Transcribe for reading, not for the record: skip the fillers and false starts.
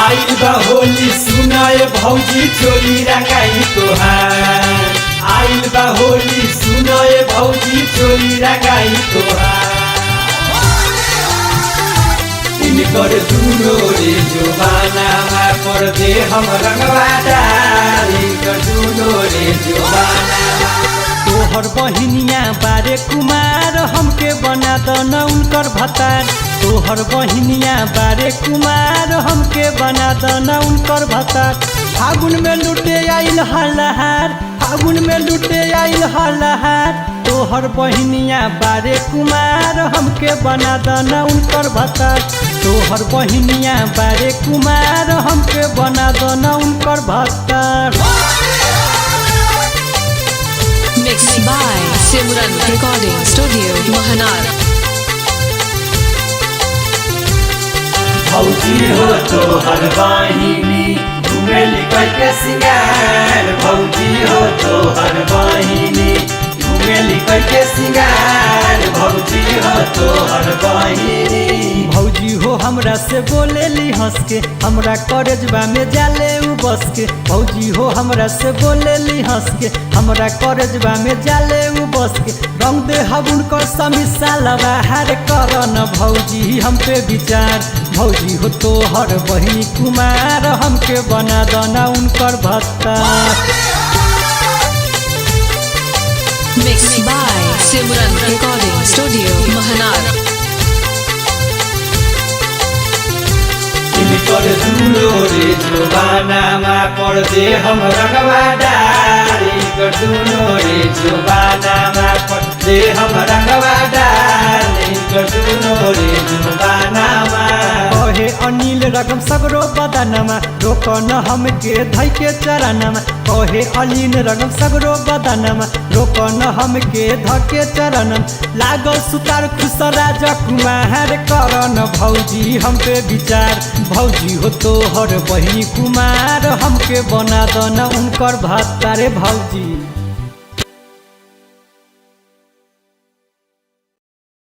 आइल बा होली सुनाए भौजी चोली रंगाई तोहार। आइल बा होली सुनाए भौजी चोली रंगाई तोहार। इनकर दुनो रे जुबाना पर दे हम रंगवा डाल। इनकर दुनो रे जुबाना। तोहर बहिनिया बारे कुमार हमके बना दन उनकर भतार। तोहर बहिनिया बारे कुमार हमके बना दन उनकर भतार। फागुन में लुटे आइल हलहार। फागुन में लुटे आइल हलहार। तोहर बहिनिया बारे कुमार हमके बना दन उनकर भतार। तोहर बहिनिया बारे कुमार हमके बना दन उनकर भतार। Mixed by Simran Recording Studio, Mahanar. भौजी हो तोहर बहिनी घुमेली करके सिंगार। भौजी हो तोहर बहिनी घुमेली करके सिंगार। भौजी हो तोहर बहिनी। भौजी हो हमरा से बोलेली हंस के हमरा कॉलेजबा में जाले उ बस के। भौजी हो हमरा से बोलेली हंस के हमरा कॉलेजबा में जाले उ बस के। रंग दे हबुन कर समीसा लबाहार करन भौजी हम पे विचार। भौजी हो तोहर बहिनी कुमार हमके बना दना उनकर भत्तार। Mixed by Simran Recording Studio, Mahanar. इनकर दुनो रे जुबाना पर दे हम रंगवा डाल। इनकर दुनो रे जुबाना पर दे हम रंगवा डाल। इनकर दुनो रे जुबाना। कहे अनिल रकम सगरो बदनमा रोकन हमके धई के चरणमा। कहे अलीन रकम सगरो बदनमा रोकन हमके धके चरणम। लागल सुतार खुसराज कुमार करन भौजी हम पे विचार। भौजी हो तोहर बहिनी कुमार हमके बना दन उनकर भत्तारे भौजी।